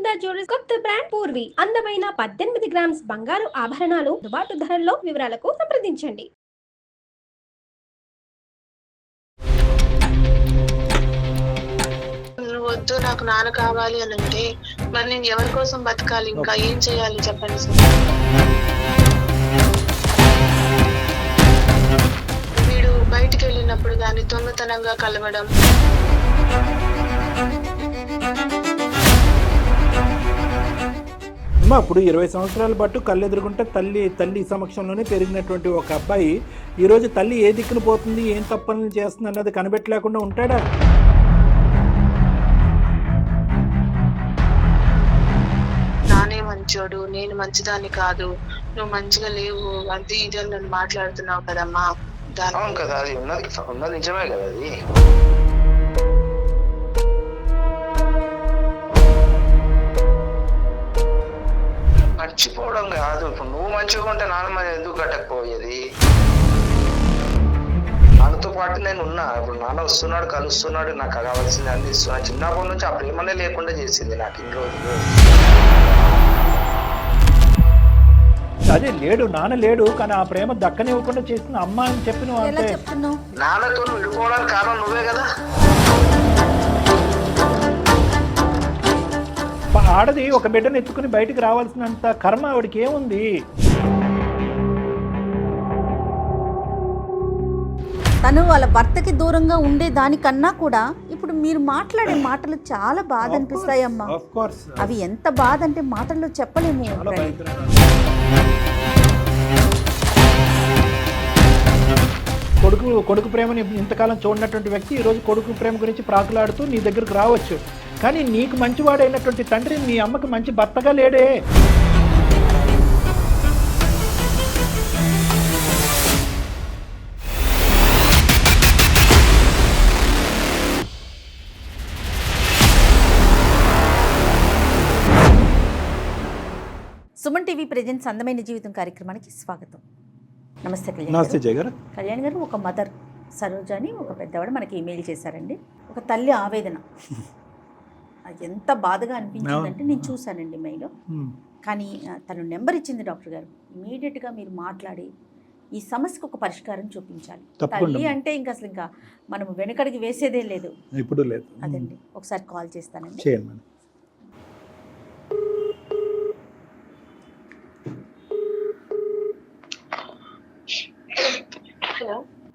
Sunitha jewellers కొత్త brand Purvi అందమైన 18 grams బంగారు ఆభరణాలు దుబాటు ధరల్లో. వివరాలకు సంప్రదించండి. నువ్వు వద్దు, నాకు నాన్న కావాలి అని అంటే మరి నేను ఎవరి కోసం బతకాలి? ఇంకా ఏం చేయాలి చెప్పండి సార్. వీడు బయటికి వెళ్ళినప్పుడు కానీ దొంగతనంగా కలవడం, అప్పుడు 20 సంవత్సరాల పాటు కళ్ళెదురుకుంటే తల్లి సమక్షంలోనే పెరిగినటువంటి ఒక అబ్బాయి ఈరోజు తల్లి ఏ దిక్కున పోతుంది, ఏం తప్పని చేస్తుంది అన్నది కనిపెట్టలేకుండా ఉంటాడా? నానే మంచోడు, నేను మంచిదాన్ని కాదు, నువ్వు మంచిగా లేవు, అది ఇది అని నన్ను మాట్లాడుతున్నావు కదమ్మా. అవును కదా, అది ఉన్నది నిజమే కదా. అది మర్చిపోవడం కాదు. ఇప్పుడు నువ్వు మంచిగా ఉంటే నాన్న ఎందుకు కట్టకపోయేది? నాన్నతో పాటు నేను ఉన్నా. ఇప్పుడు నాన్న వస్తున్నాడు, కలుస్తున్నాడు, నాకు కావాల్సింది అన్ని ఇస్తున్నా. చిన్నప్పటి నుంచి ఆ ప్రేమనే లేకుండా చేసింది నాకు ఇన్ని రోజులు. అదే లేడు, నాన్న లేడు, కానీ ఆ ప్రేమ దక్కనివ్వకుండా చేసిన అమ్మ అని చెప్పి నువ్వు అంటే నాన్నతో విడిపోవడానికి కారణం నువ్వే కదా. ఆడది ఒక బిడ్డను ఎత్తుకుని బయటికి రావాల్సినంత కర్మ ఆవిడికి ఏముంది? తను వాళ్ళ భర్తకి దూరంగా ఉండే దానికన్నా కూడా ఇప్పుడు మీరు మాట్లాడే మాటలు చాలా బాధ అనిపిస్తాయమ్మా. అవి ఎంత బాధ అంటే మాటల్లో చెప్పలేము. కొడుకు ప్రేమని ఇంతకాలం చూడనటువంటి వ్యక్తి ఈరోజు కొడుకు ప్రేమ గురించి ప్రాకులాడుతూ నీ దగ్గరకు రావచ్చు. కానీ నీకు మంచివాడైనటువంటి తండ్రి మీ అమ్మకి మంచి భర్తగా లేడే. సుమన్ టీవీ ప్రెజెంట్స్ అందమైన జీవితం కార్యక్రమానికి స్వాగతం. నమస్తే కళ్యాణ్. నమస్తే జయ గారు. కళ్యాణ్ గారు, ఒక మదర్ సరోజ అని ఒక పెద్దవాడు మనకి ఈమెయిల్ చేశారండి. ఒక తల్లి ఆవేదన అది ఎంత బాధగా అనిపించిందంటే నేను చూశానండి మెయిల్. కానీ తను నెంబర్ ఇచ్చింది డాక్టర్ గారు. ఇమీడియట్గా మీరు మాట్లాడి ఈ సమస్యకు ఒక పరిష్కారం చూపించాలి. తల్లి అంటే ఇంకా మనం వెనకడికి వేసేదే లేదు. ఇప్పుడు లేదు. అదండి, ఒకసారి కాల్ చేస్తానండి.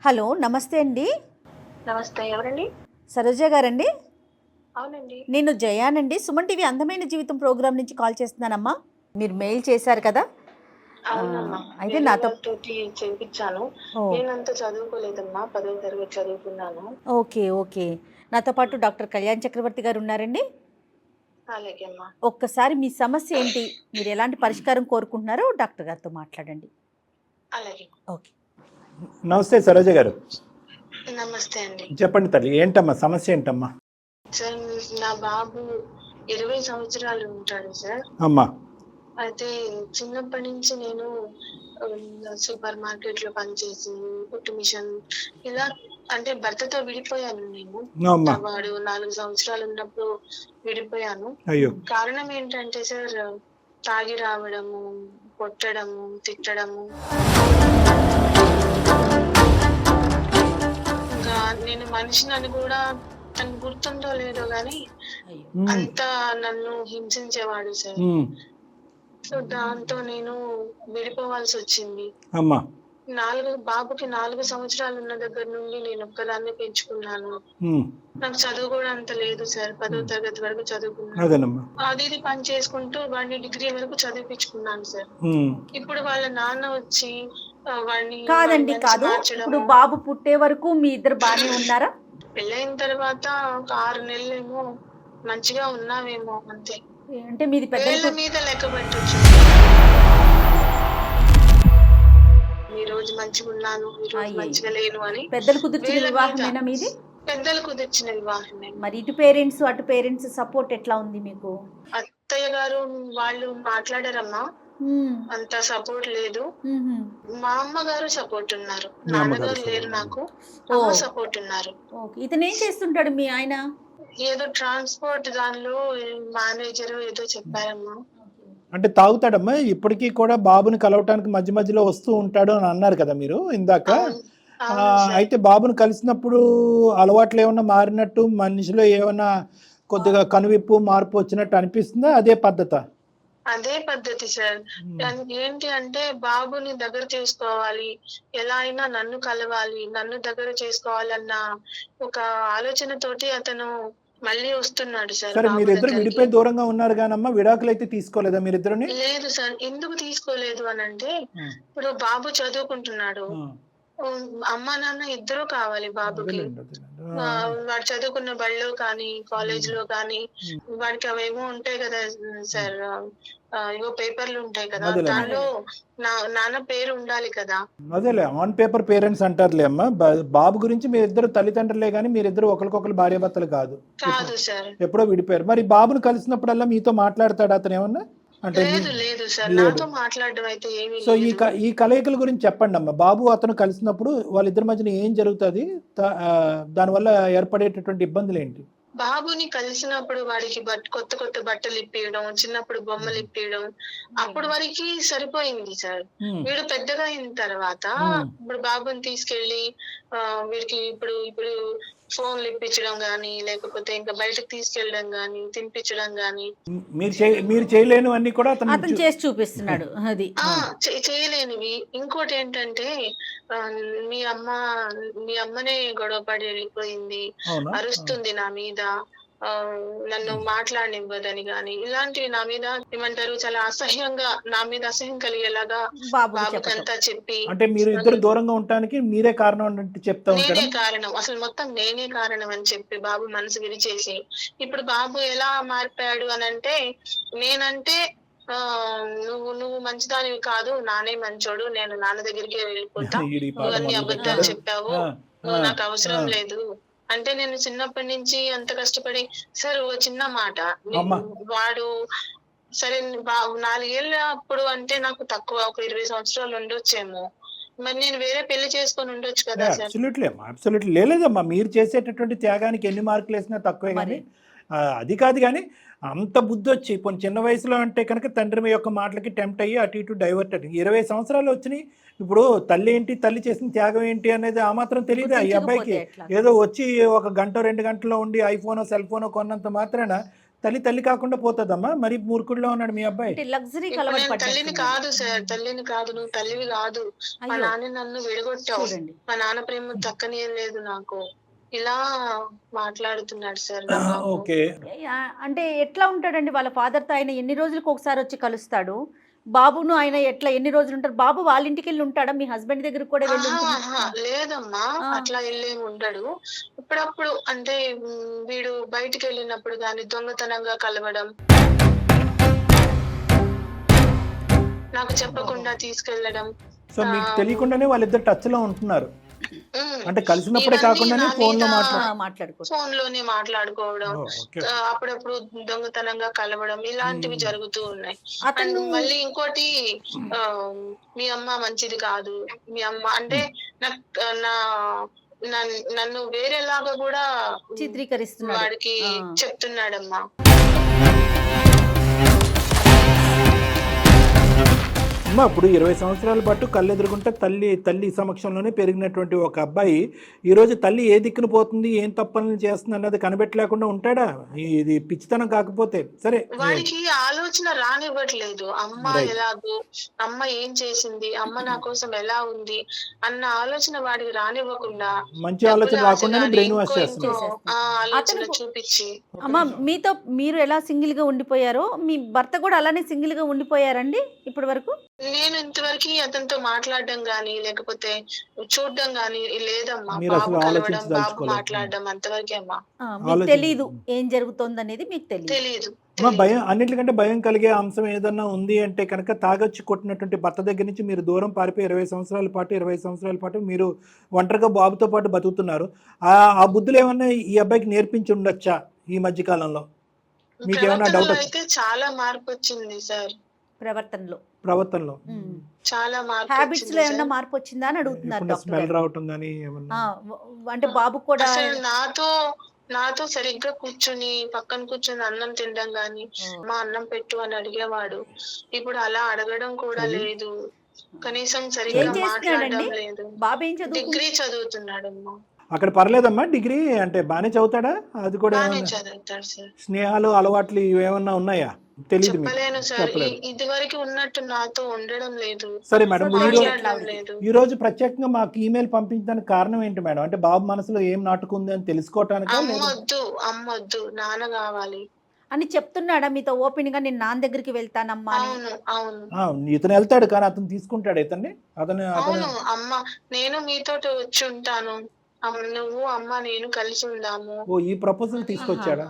హలో, నమస్తే అండి. నమస్తే, ఎవరండి? సరోజ గారండి? అవునండి, నేను జయానండి. సుమన్ టీవీ అందమైన జీవితం ప్రోగ్రామ్ నుంచి కాల్ చేస్తున్నానమ్మా. మీరు మెయిల్ చేశారు కదా. అయితే నాతో చేయించాను. నేనంత చదువుకోలేదమ్మా, 10వ తరగతి చదువుకున్నాను. ఓకే. నాతో పాటు డాక్టర్ కళ్యాణ్ చక్రవర్తి గారు ఉన్నారండి. అలాగే అమ్మా. ఒక్కసారి మీ సమస్య ఏంటి, మీరు ఎలాంటి పరిష్కారం కోరుకుంటున్నారో డాక్టర్ గారితో మాట్లాడండి. అలాగే. ఓకే. నమస్తే సరోజ గారు. నమస్తే అండి. చెప్పండి తల్లి, ఏంటమ్మా సమస్య ఏంటమ్మా? సార్, నా బాబు 20 సంవత్సరాలు ఉంటాడు సార్. అమ్మా. అయితే చిన్నప్పటి నుంచి నేను సూపర్ మార్కెట్ లో పనిచేసి కుట్టు మిషన్ ఇలా అంటే భర్తతో విడిపోయాను. నేను వాడు 4 సంవత్సరాలు ఉన్నప్పుడు విడిపోయాను. కారణం ఏంటంటే సార్, తాగి రావడము, కొట్టడము, తిట్టడము. ఇంకా నేను మనిషిని కూడా తనకు గుర్తుందో లేదో గాని అంతా నన్ను హింసించేవాడు సార్. సో దాంతో నేను విడిపోవాల్సి వచ్చింది. బాబుకి 4 సంవత్సరాలు ఉన్న దగ్గర నుండి నేను ఒక్కదాన్ని పెంచుకున్నాను. నాకు చదువు కూడా అంత లేదు సార్. 10వ తరగతి వరకు చదువుకున్నాను. అది ఇది పని చేసుకుంటూ వాడిని డిగ్రీ వరకు చదివించుకున్నాను సార్. ఇప్పుడు వాళ్ళ నాన్న వచ్చి వాడిని కాదు. ఇప్పుడు బాబు పుట్టే వరకు మీ ఇద్దరు బానే ఉన్నారా? పెళ్ళైన తర్వాత ఒక 6 నెలలేమో మంచిగా ఉన్నావేమో అంతే. అంటే మీది పెద్దల మీద లెక్క పెట్టొచ్చు. ఈ రోజు మంచిగా ఉన్నాను, ఈ రోజు మంచిగా లేను అని. పెద్దలు కుదిర్చిన వివాహమేనా మీది? పెద్దలు కుదిర్చిన వివాహమే. మరి ఇటు పేరెంట్స్ అటు పేరెంట్స్ సపోర్ట్ ఎట్లా ఉంది మీకు? అత్తయ్య గారు వాళ్ళు మాట్లాడారమ్మా, అంత సపోర్ట్ లేదు. మా అమ్మగారు సపోర్ట్ ఉన్నారు, నాన్నగారు లేరు, నాకు సపోర్ట్ ఉన్నారు. ఇతను ఏం చేస్తుంటాడు మీ ఆయన? ఏదో ట్రాన్స్పోర్ట్ దానిలో మేనేజర్ ఏదో చెప్పారమ్మా. అంటే తాగుతాడమ్మా ఇప్పటికీ కూడా బాబుని కలవటానికి మధ్య మధ్యలో వస్తూ ఉంటాడు అని అన్నారు కదా మీరు ఇందాక. అవును సార్. అయితే బాబుని కలిసినప్పుడు అలవాట్లు ఏమన్నా మారినట్టు మనిషిలో ఏమన్నా కొద్దిగా కనువిప్పు మార్పు వచ్చినట్టు అనిపిస్తుందా? అదే పద్ధత? అదే పద్ధతి సార్. దానికి ఏంటి అంటే బాబుని దగ్గర చేసుకోవాలి, ఎలా అయినా నన్ను కలవాలి, నన్ను దగ్గర చేసుకోవాలన్న ఒక ఆలోచనతోటి అతను మళ్ళీ వస్తున్నాడు సార్. సరే బాబు మీరిద్దరు దగ్గరికి. విడిపోయి దూరంగా ఉన్నారు కానమ్మా, విడాకులు అయితే తీసుకోలేదా మీరిద్దరుని? లేదు సార్. ఎందుకు తీసుకోలేదు అని అంటే ఇప్పుడు బాబు చదువుకుంటున్నాడు. అమ్మా నాన్న ఇద్దరు కావాలి బాబుకి. వాడు చదువుకున్న బడిలో కానీ కాలేజ్ లో కానీ వాడికి అవేమో ఉంటాయి కదా సార్, ఏవో పేపర్లు ఉంటాయి కదా, దానిలో నాన్న పేరు ఉండాలి కదా. అదేలే ఆన్ పేపర్ పేరెంట్స్ అంటారులే అమ్మా. బాబు గురించి మీరిద్దరు తల్లిదండ్రులే కానీ మీరిద్దరు ఒకరికొకరు భార్యాభర్తలు కాదు. కాదు సార్. ఎప్పుడో విడిపోయారు. మరి బాబును కలిసినప్పుడల్లా మీతో మాట్లాడతాడు అతను ఏమన్నా? అంటే లేదు సార్, నాతో మాట్లాడడం అయితే ఏమీ సో లేదు. ఈ కలయికల గురించి చెప్పండి అమ్మా. బాబు అతను కలిసినప్పుడు వాళ్ళిద్దరి మధ్యన ఏం జరుగుతుంది, దానివల్ల ఏర్పడేటటువంటి ఇబ్బందులు ఏంటి? బాబుని కలిసినప్పుడు వాడికి కొత్త కొత్త బట్టలు ఇప్పియడం, చిన్నప్పుడు బొమ్మలు ఇప్పియడం, అప్పుడు వరకు సరిపోయింది సార్. వీడు పెద్దగా అయిన తర్వాత ఇప్పుడు బాబుని తీసుకెళ్లి వీడికి ఇప్పుడు ఇప్పుడు ఫోన్లు ఇప్పించడం గానీ, లేకపోతే ఇంకా బయటకు తీసుకెళ్ళడం గానీ, తినిపించడం గానీ మీరు చేయలేని అన్ని కూడా అతను చేసి చూపిస్తున్నాడు. అది చేయలేనివి. ఇంకోటి ఏంటంటే మీ అమ్మనే గొడవ పడి వెళ్ళిపోయింది, అరుస్తుంది నా మీద, నన్ను మాట్లాడనివ్వదని గాని, ఇలాంటివి నా మీద ఏమంటారు చాలా అసహ్యంగా, నా మీద అసహ్యం కలిగేలాగా బాబుకంతా చెప్పి. అంటే మీరు ఇద్దరు దూరంగా ఉండటానికి మీరే కారణం అంటే చెప్తా ఉంటారు. నేనే కారణం, అసలు మొత్తం నేనే కారణం అని చెప్పి బాబు మనసు విరిచేసి, ఇప్పుడు బాబు ఎలా మారిపోయాడు అని అంటే, నేనంటే నువ్వు మంచిదానివి కాదు, నానే మంచోడు, నేను నాన్న దగ్గరికి వెళ్ళిపోతా, నువ్వు అన్ని అబద్ధాలు చెప్పావు, నువ్వు నాకు అవసరం లేదు అంటే, నేను చిన్నప్పటి నుంచి అంత కష్టపడి సార్ ఒక చిన్న మాట, వాడు సరే 4 ఏళ్ళ అప్పుడు అంటే నాకు తక్కువ, ఒక 20 సంవత్సరాలు ఉండొచ్చేమో, మరి నేను వేరే పెళ్లి చేసుకొని ఉండొచ్చు కదా సార్. అబ్సల్యూట్లీ లేదమ్మా, మీరు చేసేటటువంటి త్యాగానికి ఎన్ని మార్కులు వేసినా తక్కువే. కానీ అది కాదు, కానీ అంత బుద్ధి వచ్చి ఇప్పుడు చిన్న వయసులో అంటే కనుక తండ్రి యొక్క మాటలకి టెంప్ట్ అయ్యి అటు ఇటు డైవర్ట్ అయ్యి 20 సంవత్సరాలు వచ్చినాయి. ఇప్పుడు తల్లి ఏంటి, తల్లి చేసిన త్యాగం ఏంటి అనేది ఆ మాత్రం తెలియదు ఈ అబ్బాయికి. ఏదో వచ్చి 1 గంట 2 గంటలో ఉండి ఐఫోనో సెల్ ఫోనో కొన్నంత మాత్రాన తల్లి కాకుండా పోతుందమ్మా. మరి మూర్ఖుడిలో ఉన్నాడు మీ అబ్బాయి. తల్లిని కాదు సార్, తల్లిని కాదు, నువ్వు తల్లివి కాదు, మా నాన్న నన్ను విడగొట్టావు, మా నాన్న ప్రేమ దక్కని ఏం లేదు నాకు, ఇలా మాట్లాడుతున్నాడు సార్. ఓకే, అంటే ఎట్లా ఉంటాడండి వాళ్ళ ఫాదర్ తో? ఆయన ఎన్ని రోజులకు ఒకసారి వచ్చి కలుస్తాడు? బాబును ఆయన ఎట్లా ఎన్ని రోజులు ఉంటారు? బాబు వాళ్ళ ఇంటికి వెళ్ళి ఉంటాడా? మీ హస్బెండ్ దగ్గర కూడా వెళ్ళి? లేదమ్మా, అట్లా వెళ్ళేమి ఉండడు. ఇప్పుడప్పుడు అంటే వీడు బయటికి వెళ్ళినప్పుడు కానీ దొంగతనంగా కలవడం, నాకు చెప్పకుండా తీసుకెళ్లడం. సో మీకు తెలియకుండానే వాళ్ళిద్దరు టచ్ లో ఉంటున్నారు. అంటే కలిసినప్పుడే కాకుండా ఫోన్ లోనే మాట్లాడుకోవడం, అప్పుడప్పుడు దొంగతనంగా కలవడం, ఇలాంటివి జరుగుతూ ఉన్నాయి. మళ్ళీ ఇంకోటి, మీ అమ్మ మంచిది కాదు, మీ అమ్మ అంటే నన్ను వేరేలాగా కూడా చిత్రీకరిస్తున్నాడు, వాడికి చెప్తున్నాడమ్మా. అమ్మ ఇప్పుడు 20 సంవత్సరాల పాటు కళ్ళెదురుకుంటే తల్లి సమక్షంలోనే పెరిగినటువంటి ఒక అబ్బాయి ఈరోజు తల్లి ఏ దిక్కును పోతుంది, ఏం తప్పని చేస్తుంది అన్నది కనిపెట్టలేకుండా ఉంటాడా? ఇది పిచ్చితనం కాకపోతే సరే. వాడికి ఆలోచన రానివ్వట్లేదు, అమ్మ ఎలాగో, అమ్మ ఏం చేసింది, అమ్మ నా కోసం ఎలా ఉంది అన్న ఆలోచన వాడికి రానివ్వకుండా, మంచి ఆలోచన రాకుండా బ్రెయిన్ వాష్ చేస్తుంది, ఆలోచన చూపించి. అమ్మ మీతో మీరు ఎలా సింగిల్ గా ఉండిపోయారో మీ భర్త కూడా అలానే సింగిల్ గా ఉండిపోయారండి ఇప్పటి వరకు? నేను ఇంతవరకు అతనితో మాట్లాడడం గానీ లేకపోతే చూడడం గానీ లేదమ్మా. బాబు కలవడం, బాబు మాట్లాడడం అంతవరకే అమ్మా. మీకు తెలీదు ఏం జరుగుతోంది అనేది, మీకు తెలియదు. భయం, అన్నిటికంటే భయం కలిగే అంశం ఏదన్నా ఉంది అంటే కనుక తాగొచ్చి కొట్టినటువంటి భర్త దగ్గర నుంచి మీరు దూరం పారిపోయి 20 సంవత్సరాల పాటు మీరు ఒంటరిగా బాబుతో పాటు బతుకుతున్నారు. ఆ బుద్ధులు ఏమన్నా ఈ అబ్బాయికి నేర్పించి ఉండొచ్చా ఈ మధ్య కాలంలో? మీకేమన్నా డౌట్? అయితే చాలా మార్పు వచ్చింది సార్ ప్రవర్తనలో చాలా మార్పు. హ్యాబిట్స్ లో ఏమన్నా మార్పు వచ్చిందా అని అడుగుతున్నారు. స్మెల్ రావటం గానీ ఏమన్నా? అంటే బాబు కూడా నాతో సరిగ్గా కూర్చుని పక్కన కూర్చుని అన్నం తినడం గాని, మా అన్నం పెట్టు అని అడిగేవాడు. ఇప్పుడు అలా అడగడం కూడా లేదు. కనీసం ఏం సరిగ్గా చేస్తున్నాడండి మాట్లాడడం లేదు. బాబు? ఏం చదువు? డిగ్రీ చదువుతున్నాడమ్మా. అక్కడ పర్లేదమ్మా డిగ్రీ అంటే బాగానే చదువుతాడా? అది కూడా బానే ఏమన్నా చదువుతాడు సార్. స్నేహాలు అలవాట్లు ఇవేమన్నా ఉన్నాయా? తెలియదు మీకు, చెప్పలేను సార్. చెప్పలేదు. ఇది వరకు ఉన్నట్టు నాతో ఉండడం లేదు, సరే మేడం, మాట్లాడడం లేదు. ఈ రోజు ప్రత్యేకంగా మాకు ఈమెయిల్ పంపించడానికి కారణం ఏంటి మేడం? అంటే బాబు మనసులో ఏం నాటుకుంది అని తెలుసుకోవటానికి అమ్మొద్దు నాన్న కావాలి అని చెప్తున్నాడా మీతో ఓపెన్ గా? నేను నాన్న దగ్గరికి వెళ్తానమ్మా అని. అవును ఇతను వెళ్తాడు కానీ అతను తీసుకుంటాడు ఇతన్ని. అతను అవును. అమ్మ నేను మీతో వచ్చి ఉంటాను, నువ్వు అమ్మ నేను కలిసి ఉందాము. ఓ ఈ ప్రపోజల్ తీసుకొచ్చాడా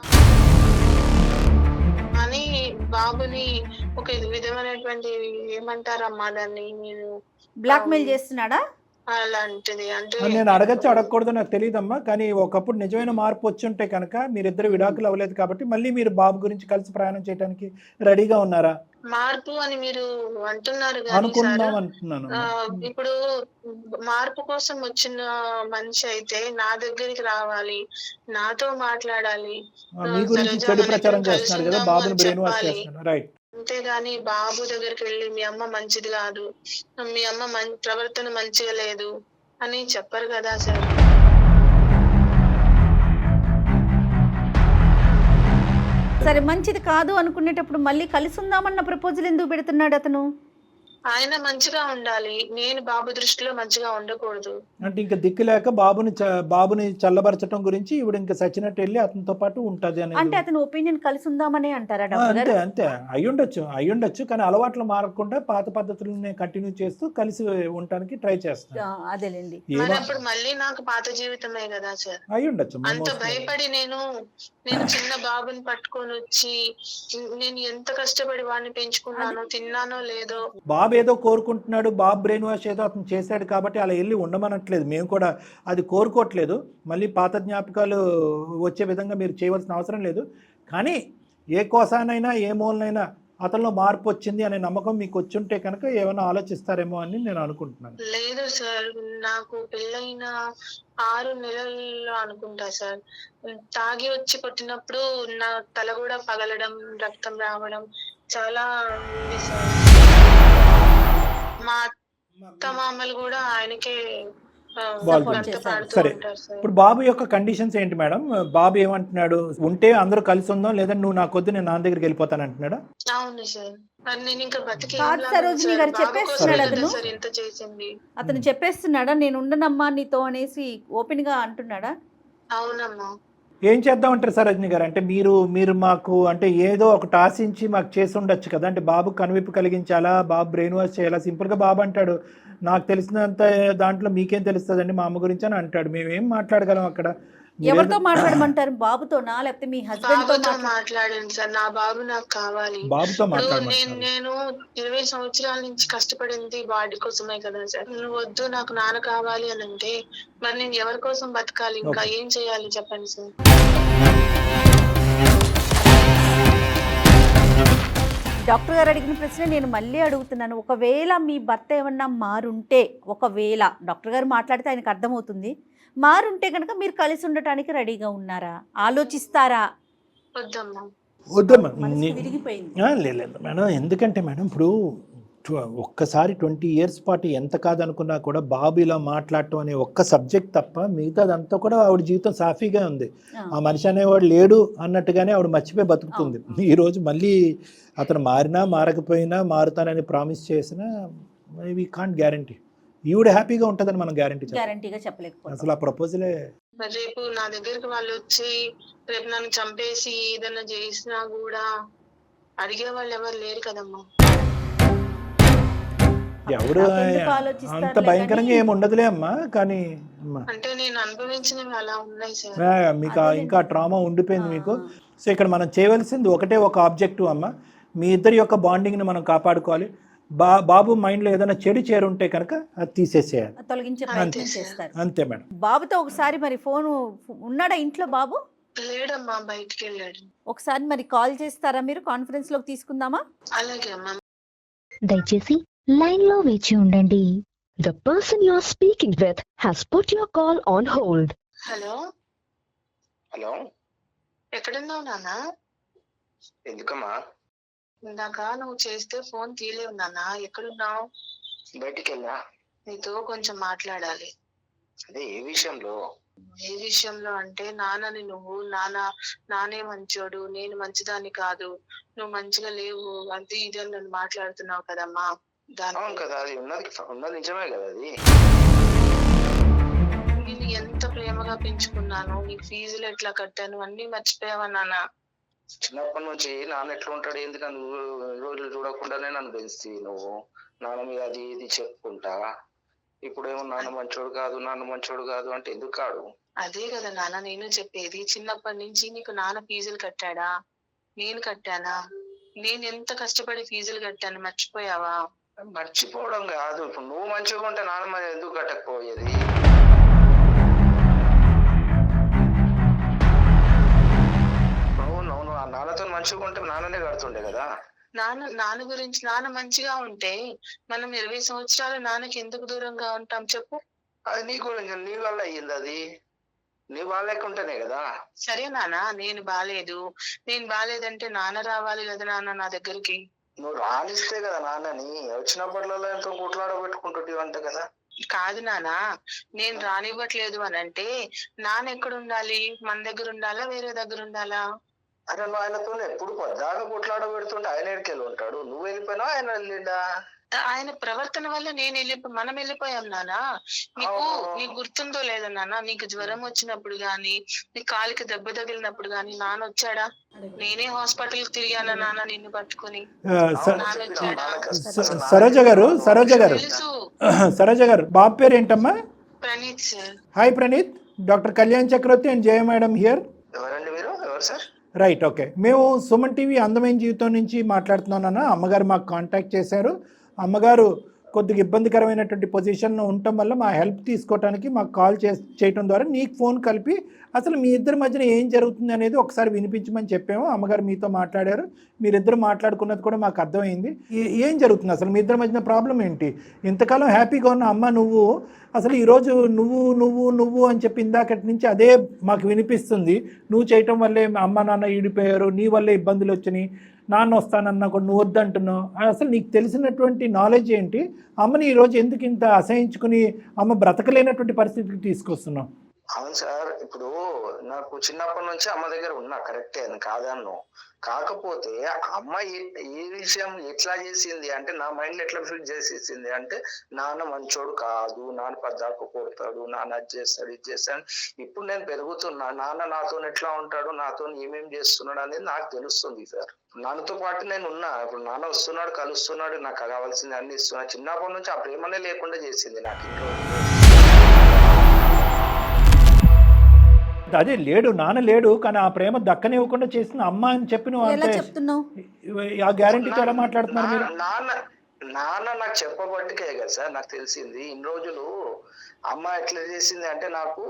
అని బాబుని ఒక విధమైనటువంటి ఏమంటారమ్మా దాన్ని, నేను బ్లాక్ మెయిల్ చేస్తున్నాడా? అలాంటిది అంటే నేను అడగచ్చు అడగకూడదు నాకు తెలియదమ్మా, కానీ ఒకప్పుడు నిజమైన మార్పు వచ్చి ఉంటే కనుక మీరిద్దరు విడాకులు అవ్వలేదు కాబట్టి మళ్ళీ మీరు బాబు గురించి కలిసి ప్రయాణం చేయడానికి రెడీగా ఉన్నారా? మార్పు అని మీరు అంటున్నారు కానీ అనుకుందాం అంటున్నాను. ఇప్పుడు మార్పు కోసం వచ్చిన మనిషి అయితే నా దగ్గరికి రావాలి, నాతో మాట్లాడాలి. మీ గురించి చెడు ప్రచారం చేస్తున్నారు కదా, బాబుని బ్రెయిన్ వాష్ చేస్తున్నారు. రైట్. అంతేగాని బాబు దగ్గరికి వెళ్ళి మీ అమ్మ మంచిది కాదు, మీ అమ్మ ప్రవర్తన మంచిగా లేదు అని చెప్పరు కదా సార్. సరే మంచిది కాదు అనుకునేటప్పుడు మళ్ళీ కలిసి ఉందామన్న ప్రపోజల్ ఎందుకు పెడుతున్నాడు అతను? ఆయన మంచిగా ఉండాలి, నేను బాబు దృష్టిలో మంచిగా ఉండకూడదు. అంటే ఇంకా దిక్కు లేక బాబుని చల్లబరచడం గురించి ఇప్పుడు ఇంకా సచ్చినట్టు వెళ్ళి అతనితో పాటు ఉంటది అని. అంటే అతను ఒపీనియన్ కలిసి ఉందామనే అంటారా? అంతే అంతే అయ్యుండొచ్చు కానీ అలవాట్లు మారకుండా పాత పద్ధతులని కంటిన్యూ చేస్తూ కలిసి ఉండటానికి ట్రై చేస్తాను. అదేలేండి. మరి అప్పుడు మళ్ళీ నాకు పాత జీవితమే కదా సార్. అయ్యుండొచ్చు. అంత భయపడి నేను చిన్న బాబుని పట్టుకొని వచ్చి నేను ఎంత కష్టపడి వాడిని పెంచుకున్నానో, తిన్నానో లేదో. బాబు ఏదో కోరుకుంటున్నాడు, బాబు బ్రెయిన్ వాష్ ఏదో అతను చేశాడు కాబట్టి అలా వెళ్ళి ఉండమనట్లేదు, మేము కూడా అది కోరుకోవట్లేదు. మళ్ళీ పాత జ్ఞాపకాలు వచ్చే విధంగా మీరు చేయవలసిన అవసరం లేదు. కానీ ఏ కోసానైనా ఏ మూలనైనా అతనిలో మార్పు వచ్చింది అనే నమ్మకం మీకు వచ్చుంటే కనుక ఏమైనా ఆలోచిస్తారేమో అని నేను అనుకుంటున్నాను. లేదు సార్, నాకు పెళ్ళైన 6 నెలల్లో అనుకుంటా సార్, తాగి వచ్చి కొట్టినప్పుడు నా తల కూడా పగలడం, రక్తం రావడం చాలా ఉంది సార్. మా అత్త మామలు కూడా ఆయనకే సరే, ఇప్పుడు బాబు యొక్క కండిషన్స్ ఏంటి మేడం? బాబు ఏమంటున్నాడు? ఉంటే అందరూ కలిసి ఉందాం, లేదా నువ్వు నా కొద్ది నేను నాన్న దగ్గరికి వెళ్ళిపోతాను అంటున్నాడా? అవును సార్. నేను ఇంకా బతికి సరోజిని గారు చెప్పేస్తున్నాడు అతను Hmm. చెప్పేస్తున్నాడా నేను ఉండనమ్మా నీతో అనేసి ఓపెన్ గా అంటున్నాడా? అవునమ్మా. ఏం చేద్దాం అంటారు సరోజిని గారు? అంటే మీరు మాకు అంటే ఏదో ఒకటి ఆశించి మాకు చేసి ఉండొచ్చు కదా. అంటే బాబు కనువిప్పు కలిగించాలా, బాబు బ్రెయిన్ వాష్ చేయాలా? సింపుల్గా బాబు అంటాడు నాకు తెలిసినంత దాంట్లో మీకేం తెలుస్తుందండి మా అమ్మ గురించి అని అంటాడు. మేమేం మాట్లాడగలం అక్కడ? ఎవరితో మాట్లాడమంటారు? బాబుతోనా లేకపోతే మీ హస్బెండ్ తో మాట్లాడండి సార్, నా బాబు నాకు కావాలి. బాబుతో మాట్లాడమంటారు. నేను 20 సంవత్సరాల నుంచి కష్టపడింది వాడి కోసమే కదా సార్. నువ్వు వద్దు నాకు నాన్న కావాలి అని అంటే మరి నేను ఎవరి కోసం బతకాలి? ఇంకా ఏం చేయాలి చెప్పండి సార్. డాక్టర్ గారు అడిగిన ప్రశ్న నేను మళ్ళీ అడుగుతున్నాను. ఒకవేళ మీ భర్త ఏమన్నా మారుంటే, ఒకవేళ డాక్టర్ గారు మాట్లాడితే ఆయనకు అర్థమవుతుంది, మారుంటే కనుక మీరు కలిసి ఉండటానికి రెడీగా ఉన్నారా? ఆలోచిస్తారా? వద్దమ్మా విరిగిపోయింది లేదు మేడం. ఎందుకంటే మేడం ఇప్పుడు ఒక్కసారి 20 years పాటు ఎంత కాదనుకున్నా కూడా బాబు ఇలా మాట్లాడటం అనే ఒక్క సబ్జెక్ట్ తప్ప మిగతాదంతా కూడా ఆవిడ జీవితం సాఫీగా ఉంది. ఆ మనిషి అనేవాడు లేడు అన్నట్టుగానే ఆవిడ మర్చిపోయి బతుకుతుంది. ఈరోజు మళ్ళీ అతను మారినా మారకపోయినా మారుతానని ప్రామిస్ చేసినా వీ కాంట్ గ్యారంటీ. ఈవిడ హ్యాపీగా ఉంటుందని మనం గ్యారంటీగా చెప్పలేకపోతే అసలు ఆ ప్రపోజలే. రేపు నా దగ్గరికి వాళ్ళు వచ్చి రేపు నన్ను చంపేసి ఏదైనా చేసినా కూడా అడిగే వాళ్ళు ఎవరు లేరు కదమ్మా. ఎవడు అంత భయంకరంగా ఏమి ఉండదులే అమ్మా. కానీ అంటే నేను అనుభవించినవి అలా ఉన్నాయి సార్. మీకు ఇంకా ట్రామా ఉండిపోయింది మీకు. సో ఇక్కడ మనం చేయవలసింది ఒకటే ఒక ఆబ్జెక్టివ్ అమ్మ, మీ ఇద్దరి యొక్క బాండింగ్ని మనం కాపాడుకోవాలి. బాబు మైండ్లో ఏదైనా చెడు చేరుంటే కనుక అది తీసేసేయాలి, తొలగించే ప్రయత్నం చేస్తారు. అంతే మేడం. బాబుతో ఒకసారి మరి ఫోన్ ఉన్నాడా ఇంట్లో? బాబు లేడమ్మా, బయటికి వెళ్ళాడు. ఒకసారి మరి కాల్ చేస్తారా మీరు? కాన్ఫరెన్స్ లోకి తీసుకుందామా? అలాగే అమ్మా. దయచేసి లైన్ లో వేచి ఉండండి. The person you are speaking with has put your call on hold. Hello hello, ఎక్కడున్నావు నాన్న? ఎందుకమ్మా? ఇందాక నువ్వు చేస్తే ఫోన్ తీయలేవు నాన్న. ఎక్కడున్నావు? బయటికి వెళ్ళా. నీతో కొంచెం మాట్లాడాలి. అదే ఏ విషయంలో? ఏ విషయంలో అంటే, నాన్నని నువ్వు నానే మంచోడు, నేను మంచిదాన్ని కాదు, నువ్వు మంచిగా లేవు, అది ఇది అని నన్ను మాట్లాడుతున్నావు కదమ్మా. అవును కదా, అది ఉన్నది నిజమే కదా. అది నేను ఎంత ప్రేమగా పెంచుకున్నాను, నీకు ఫీజులు ఎట్లా కట్టాను అన్ని మర్చిపోయావా నాన్న? చిన్నప్పటి నుంచి నాన్న ఎట్లా ఉంటాడు, ఎందుకని రోజులు చూడకుండానే నన్ను పెంచి నువ్వు నాన్న మీద అది ఇది చెప్పుకుంటా, ఇప్పుడేమో నాన్న మంచోడు కాదు అంటే ఎందుకు కాడు? అదే కదా నాన్న నేను చెప్పేది. చిన్నప్పటి నుంచి నీకు నాన్న ఫీజులు కట్టాడా, నేను కట్టానా? నేను ఎంత కష్టపడి ఫీజులు కట్టాను, మర్చిపోయావా? మర్చిపోవడం కాదు, ఇప్పుడు నువ్వు మంచిగా ఉంటే నాన్న మరి ఎందుకు కట్టకపోయేది? నువ్వు ఆ నాన్నతో మంచిగా ఉంటే నాన్ననే కడుతుండే కదా. నాన్న గురించి, నాన్న మంచిగా ఉంటే మనం 20 సంవత్సరాలు నాన్నకి ఎందుకు దూరంగా ఉంటాం చెప్పు? అది నీ గురించి, నీ వల్ల అయ్యింది. అది నీ బాగాలేకుంటేనే కదా. సరే నాన్న, నేను బాలేదంటే నాన్న రావాలి కదా నాన్న నా దగ్గరికి. నువ్వు రానిస్తే కదా నాన్నని, వచ్చినప్పట్లో ఎంతో కొట్లాడబెట్టుకుంటుంటే అంట కదా. కాదు నాన్న, నేను రానివ్వట్లేదు అని అంటే నాన్న ఎక్కడ ఉండాలి? మన దగ్గర ఉండాలా, వేరే దగ్గర ఉండాలా? అరే నువ్వు ఆయనతో ఎప్పుడు పొద్దాక కొట్లాడబెడుతుంటే ఆయన ఎడికెళ్ళి ఉంటాడు, నువ్వు వెళ్ళిపోయినా ఆయన వెళ్ళిండా? ఆయన ప్రవర్తన వల్ల మనం వెళ్ళిపోయాం నాన్న. నీకు గుర్తుందో లేదో నాన్న, నీకు జ్వరం వచ్చినప్పుడు గాని, నీ కాలికి దెబ్బ తగిలినప్పుడు గాని నాన్న వచ్చాడా? నేనే హాస్పిటల్ తిరిగానా నాన్న నిన్ను పట్టుకుని? సరోజ గారు బాబు పేరు ఏంటమ్మా? Praneeth sir. Hi Praneeth, doctor Kalyan Chakravarthy and Jaya madam here. ఎవరండి మీరు? ఎవరు సార్? Right, okay. మేము సుమన్ టీవీ అందమైన జీవితం నుంచి మాట్లాడుతున్నాను. అమ్మగారు మాకు కాంటాక్ట్ చేశారు. అమ్మగారు కొద్దిగా ఇబ్బందికరమైనటువంటి పొజిషన్లో ఉండటం వల్ల మా హెల్ప్ తీసుకోవడానికి మాకు కాల్ చేయటం ద్వారా నీకు ఫోన్ కలిపి అసలు మీ ఇద్దరి మధ్యన ఏం జరుగుతుంది అనేది ఒకసారి వినిపించమని చెప్పాము. అమ్మగారు మీతో మాట్లాడారు, మీరిద్దరు మాట్లాడుకున్నది కూడా మాకు అర్థమైంది. ఏం జరుగుతుంది అసలు మీ ఇద్దరి మధ్యన ప్రాబ్లం ఏంటి? ఇంతకాలం హ్యాపీగా ఉన్న అమ్మ నువ్వు అసలు ఈరోజు నువ్వు అని చెప్పి ఇందాకటి నుంచి అదే మాకు వినిపిస్తుంది. నువ్వు చేయటం వల్లే అమ్మ నాన్న ఈడిపోయారు, నీ వల్లే ఇబ్బందులు వచ్చినాయి, నాన్న వస్తానన్నా కూడా నువ్వు వద్దంటున్నావు. అసలు నీకు తెలిసినటువంటి నాలెడ్జ్ ఏంటి? అమ్మని ఈరోజు ఎందుకు ఇంత అసహించుకుని అమ్మ బ్రతకలేనటువంటి పరిస్థితికి తీసుకొస్తున్నావు? అవును సార్, ఇప్పుడు నాకు చిన్నప్పటి నుంచి అమ్మ దగ్గర ఉన్నా, కరెక్టే, అని కాదన్ను. కాకపోతే అమ్మ ఏ విషయం ఎట్లా చేసింది అంటే, నా మైండ్ లో ఎట్లా ఫిట్ చేసేసింది అంటే, నాన్న మంచోడు కాదు, నాన్న పద్దాకు కొడతాడు, నాన్న అది చేస్తాడు ఇది చేస్తాడు. ఇప్పుడు నేను పెరుగుతున్నా, నాన్న నాతో ఎట్లా ఉంటాడు, నాతో ఏమేం చేస్తున్నాడు అనేది నాకు తెలుస్తుంది సార్. నాన్నతో పాటు నేను ఉన్నా. ఇప్పుడు నాన్న వస్తున్నాడు, కలుస్తున్నాడు, నాకు కావాల్సింది అన్ని ఇస్తున్నాడు. చిన్నప్పటి నుంచి ఆ ప్రేమనే లేకుండా చేసింది నాకు ఇంట్లో. అదే లేడు, నాన్న లేడు, కానీ ఆ ప్రేమ దక్కనివ్వకుండా చేసిన అమ్మ అని చెప్పి నువ్వు ఆ గ్యారంటీతో ఎలా మాట్లాడుతున్నారు మీరు? నాన్న నాకు చెప్పబట్టికే కదా సార్ నాకు తెలిసింది. ఇన్ని రోజులు అమ్మ ఎట్లా చేసింది అంటే, నాకు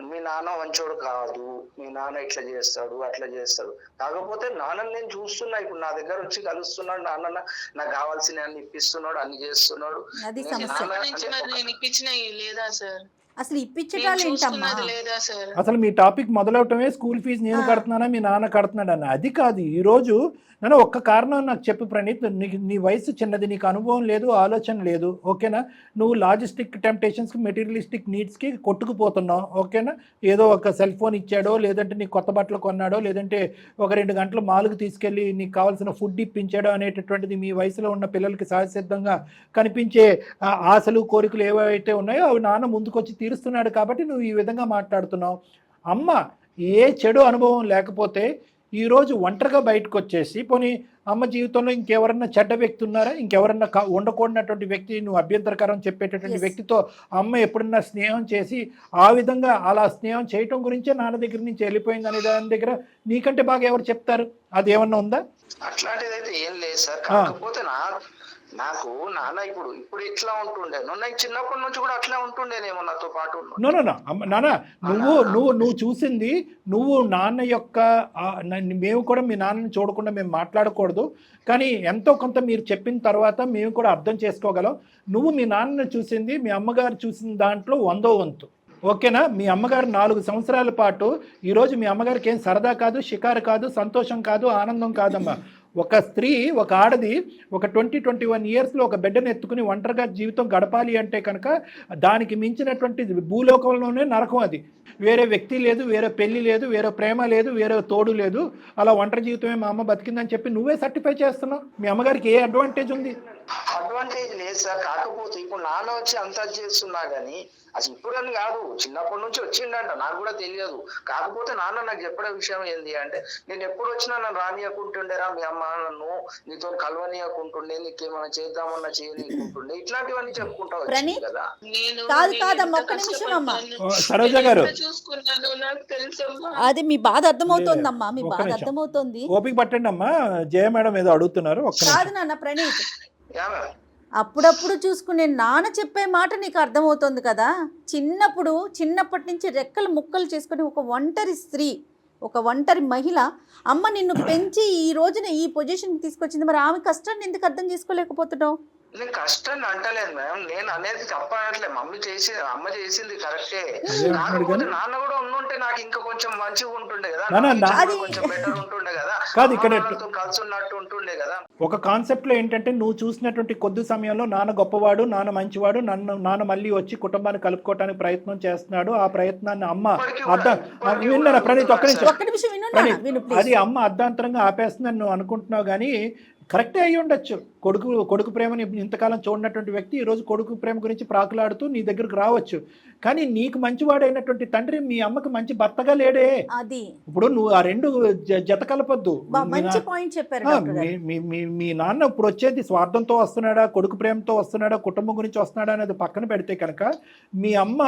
మీ నాన్న మంచోడు కాదు, మీ నాన్న ఇట్లా చేస్తాడు అట్లా చేస్తాడు. కాకపోతే నాన్నని నేను చూస్తున్నా, ఇప్పుడు నా దగ్గర వచ్చి కలుస్తున్నాడు, నాన్న నాకు కావాల్సిన అన్ని ఇప్పిస్తున్నాడు, అన్ని చేస్తున్నాడు. నేను ఇప్పించిన లేదా సార్? అసలు ఇప్పించడాలు ఏంటమ్మా? అసలు మీ టాపిక్ మొదలవటమే స్కూల్ ఫీజు నేను కడుతున్నానా మీ నాన్న కడుతున్నాడు అన్న. అది కాదు, ఈరోజు నన్ను ఒక్క కారణం నాకు చెప్పు ప్రణీత్. నీ వయసు చిన్నది, నీకు అనుభవం లేదు, ఆలోచన లేదు, ఓకేనా? నువ్వు లాజిస్టిక్ టెంప్టేషన్స్కి, మెటీరియలిస్టిక్ నీడ్స్కి కొట్టుకుపోతున్నావు, ఓకేనా? ఏదో ఒక సెల్ ఫోన్ ఇచ్చాడో, లేదంటే నీకు కొత్త బట్టలు కొన్నాడో, లేదంటే ఒక 2 గంటలు మాల్కి తీసుకెళ్ళి నీకు కావాల్సిన ఫుడ్ ఇప్పించాడో అనేటటువంటిది మీ వయసులో ఉన్న పిల్లలకి సహజసిద్ధంగా కనిపించే ఆశలు కోరికలు ఏవైతే ఉన్నాయో అవి నాన్న ముందుకొచ్చి తీరుస్తున్నాడు కాబట్టి నువ్వు ఈ విధంగా మాట్లాడుతున్నావు. అమ్మ ఏ చెడు అనుభవం లేకపోతే ఈరోజు ఒంటరిగా బయటకు వచ్చేసి, పోనీ అమ్మ జీవితంలో ఇంకెవరన్నా చెడ్డ వ్యక్తి ఉన్నారా, ఇంకెవరన్నా ఉండకూడనటువంటి వ్యక్తి, నువ్వు అభ్యంతరకరం చెప్పేటటువంటి వ్యక్తితో అమ్మ ఎప్పుడన్నా స్నేహం చేసి ఆ విధంగా అలా స్నేహం చేయటం గురించే నాన్న దగ్గర నుంచి వెళ్ళిపోయింది అనే దాని దగ్గర నీకంటే బాగా ఎవరు చెప్తారు? అది ఏమన్నా ఉందా? అట్లాంటిదైతే ఏం లేదు సార్. కాకపోతే నాకు నాన్న ఇప్పుడు ఇట్లా ఉంటుండే, నాకు చిన్నప్పటి నుంచి కూడా అట్లా ఉంటుండేనేమో నాతో పాటు. నాన్న నువ్వు చూసింది, నువ్వు నాన్న యొక్క మేము కూడా మీ నాన్నని చూడకుండా మేము మాట్లాడకూడదు, కానీ ఎంతో కొంత మీరు చెప్పిన తర్వాత మేము కూడా అర్థం చేసుకోగలం. నువ్వు మీ నాన్నని చూసింది, మీ అమ్మగారు చూసిన దాంట్లో 100వ వంతు. ఓకేనా? మీ అమ్మగారు 4 సంవత్సరాల పాటు ఈరోజు మీ అమ్మగారికి ఏం సరదా కాదు, షికారు కాదు, సంతోషం కాదు, ఆనందం కాదమ్మా. ఒక స్త్రీ, ఒక ఆడది ఒక 20-21 ఇయర్స్లో ఒక బిడ్డను ఎత్తుకుని ఒంటరిగా జీవితం గడపాలి అంటే కనుక దానికి మించినటువంటి భూలోకంలోనే నరకం అది. వేరే వ్యక్తి లేదు, వేరే పెళ్లి లేదు, వేరే ప్రేమ లేదు, వేరే తోడు లేదు, అలా ఒంటరి జీవితమే మా అమ్మ బతికిందని చెప్పి నువ్వే సర్టిఫై చేస్తున్నావు. మీ అమ్మగారికి ఏ అడ్వాంటేజ్ ఉంది? అడ్వాంటేజ్ లేదు సార్. కాకపోతే ఇప్పుడు నాన్న వచ్చి అంతా చేస్తున్నా గానీ అసలు ఇప్పుడని కాదు, చిన్నప్పటి నుంచి వచ్చిండంట, నాకు కూడా తెలియదు. కాకపోతే నాన్న నాకు చెప్పడే విషయం ఏంది అంటే, నేను ఎప్పుడు వచ్చినా నన్ను రానియకుంటుండేరా మీ అమ్మ, నన్ను నీతో కలవనీయకుంటుండే, నీకేమైనా చేద్దామన్నా చేయనీయకుంటుండే, ఇట్లాంటివన్నీ చెప్పుకుంటా వచ్చింది కదా. కాదమ్మా, ఒక్క నిమిషం అమ్మా. సరోజ గారు, చూసుకున్నాను, నాకు తెలుసమ్మా. అది మీ బాధ అర్థమవుతోందమ్మా, మీ బాధ అర్థమవుతోంది. ఓపిక పట్టండి అమ్మా. జయ మేడం ఏదో అడుగుతున్నారు. కాదు నాన్న ప్రణీత్, యా మ్యామ్. అప్పుడప్పుడు చూసుకునే నాన్న చెప్పే మాట నీకు అర్థమవుతుంది కదా. చిన్నప్పటి నుంచి రెక్కలు ముక్కలు చేసుకుని ఒక ఒంటరి స్త్రీ, ఒక ఒంటరి మహిళ అమ్మ నిన్ను పెంచి ఈ రోజున ఈ పొజిషన్కి తీసుకొచ్చింది. మరి ఆమె కష్టాన్ని ఎందుకు అర్థం చేసుకోలేకపోతున్నావు? నేను కష్టాన్ని అంటలేదు మ్యామ్, నేను అనేది తప్పనట్లే. అమ్మ చేసింది కరెక్టే. కాకపోతే నాన్న కూడా ఉండుంటే నాకు ఇంకా కొంచెం మంచిగా ఉంటుండే కదా, కొంచెం బెటర్ ఉంటుండే కదా, కాదు ఇక్కడ కలిసి ఉన్నట్టు ఉంటుండే కదా. ఒక కాన్సెప్ట్ లో ఏంటంటే, నువ్వు చూసినటువంటి కొద్ది సమయంలో నాన్న గొప్పవాడు, నాన్న మంచివాడు, నాన్న మళ్ళీ వచ్చి కుటుంబాన్ని కలుపుకోవడానికి ప్రయత్నం చేస్తున్నాడు. ఆ ప్రయత్నాన్ని అమ్మ విన్నారా ప్రణీత్? ఒక్క నిమిషం ప్రణీత్, అది అమ్మ అర్ధాంతరంగా ఆపేస్తుందని నువ్వు అనుకుంటున్నావు. కానీ కరెక్టే అయ్యి ఉండొచ్చు. కొడుకు ప్రేమని ఇంతకాలం చూడనటువంటి వ్యక్తి ఈరోజు కొడుకు ప్రేమ గురించి ప్రాకులాడుతూ నీ దగ్గరకు రావచ్చు. కానీ నీకు మంచివాడైనటువంటి తండ్రి మీ అమ్మకి మంచి భర్తగా లేడే. అది ఇప్పుడు నువ్వు ఆ రెండు జత కలపొద్దు. మీ నాన్న ఇప్పుడు వచ్చేది స్వార్థంతో వస్తున్నాడా, కొడుకు ప్రేమతో వస్తున్నాడా, కుటుంబం గురించి వస్తున్నాడా అనేది పక్కన పెడితే కనుక, మీ అమ్మ